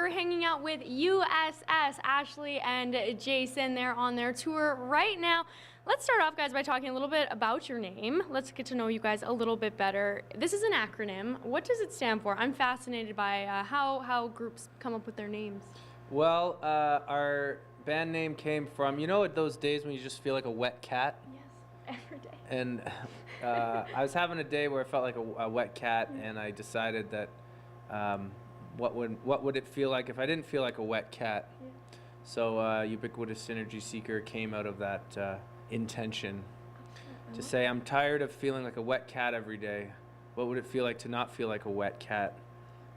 we're hanging out with USS, Ashley and Jason. They're on their tour right now. Let's start off, guys, by talking a little bit about your name. Let's get to know you guys a little bit better. This is an acronym. What does it stand for? I'm fascinated by how groups come up with their names. Well, our band name came from, you know, those days when you just feel like a wet cat? Yes, every day. And I was having a day where I felt like a wet cat, and I decided that what would it feel like if I didn't feel like a wet cat? Yeah. So Ubiquitous Synergy Seeker came out of that intention to say, I'm tired of feeling like a wet cat every day. What would it feel like to not feel like a wet cat?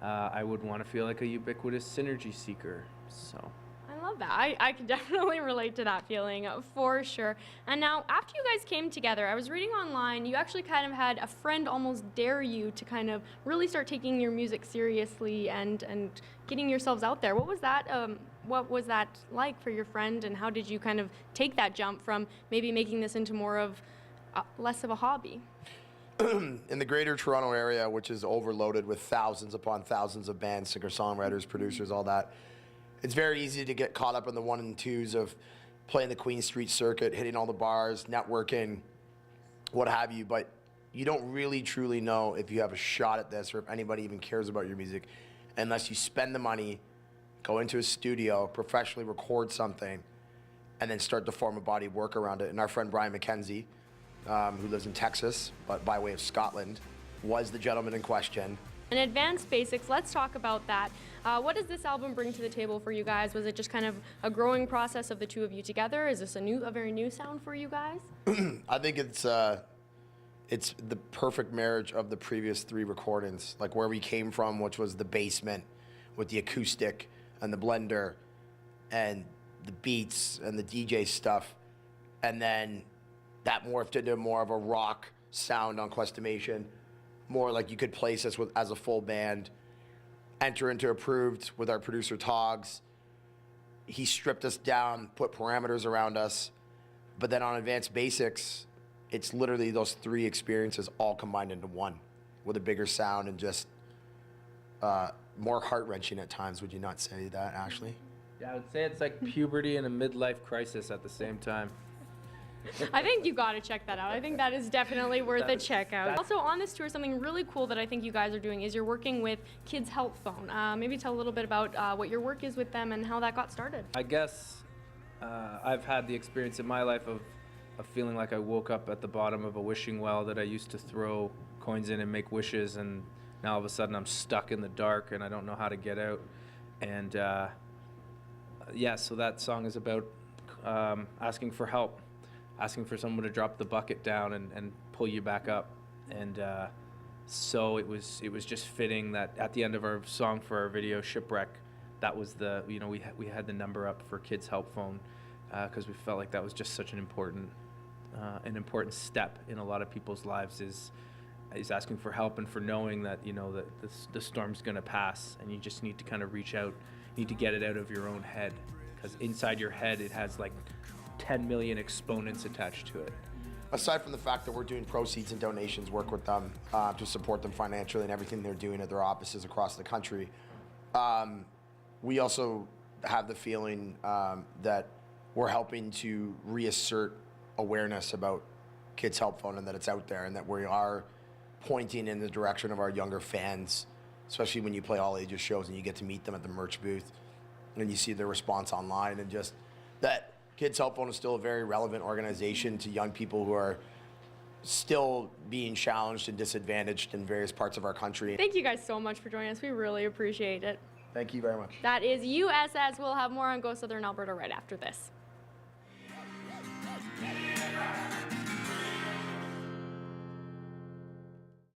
I would want to feel like a ubiquitous synergy seeker. So I love that. I can definitely relate to that feeling for sure. And now, after you guys came together, I was reading online, you actually kind of had a friend almost dare you to kind of really start taking your music seriously and getting yourselves out there. What was that? What was that like for your friend, and how did you kind of take that jump from maybe making this into more of less of a hobby? In the greater Toronto area, which is overloaded with thousands upon thousands of bands, singer-songwriters, producers, all that, it's very easy to get caught up in the one and twos of playing the Queen Street circuit, hitting all the bars, networking, what have you, but you don't really truly know if you have a shot at this or if anybody even cares about your music unless you spend the money, go into a studio, professionally record something, and then start to form a body of work around it. And our friend Brian McKenzie, who lives in Texas, but by way of Scotland, was the gentleman in question. And Advanced Basics, let's talk about that. What does this album bring to the table for you guys? Was it just kind of a growing process of the two of you together? Is this a very new sound for you guys? I think it's the perfect marriage of the previous three recordings, like where we came from, which was the basement with the acoustic and the blender and the beats and the DJ stuff, and then that morphed into more of a rock sound on Questimation, more like you could place us as a full band, enter into Approved with our producer Togs. He stripped us down, put parameters around us, but then on Advanced Basics, it's literally those three experiences all combined into one with a bigger sound and just more heart-wrenching at times. Would you not say that, Ashley? yeah, I would say it's like puberty and a midlife crisis at the same time. I think you got to check that out. I think that is definitely worth a check out. Also on this tour, something really cool that I think you guys are doing is you're working with Kids Help Phone. Maybe tell a little bit about what your work is with them and how that got started. I guess I've had the experience in my life of feeling like I woke up at the bottom of a wishing well that I used to throw coins in and make wishes, and now all of a sudden I'm stuck in the dark and I don't know how to get out. And yeah, so that song is about asking for help, asking for someone to drop the bucket down and pull you back up. And so it was just fitting that at the end of our song for our video, Shipwreck, that was the, you know, we had the number up for Kids Help Phone because we felt like that was just such an important step in a lot of people's lives, is asking for help and for knowing that, you know, that the storm's gonna pass, and you just need to kind of reach out, you need to get it out of your own head, because inside your head it has like 10 million exponents attached to it. Aside from the fact that we're doing proceeds and donations work with them to support them financially and everything they're doing at their offices across the country, we also have the feeling that we're helping to reassert awareness about Kids Help Phone and that it's out there, and that we are pointing in the direction of our younger fans, especially when you play all ages shows and you get to meet them at the merch booth and you see their response online, and just that Kids Help Phone is still a very relevant organization to young people who are still being challenged and disadvantaged in various parts of our country. Thank you guys so much for joining us. We really appreciate it. Thank you very much. That is USS. We'll have more on Go Southern Alberta right after this.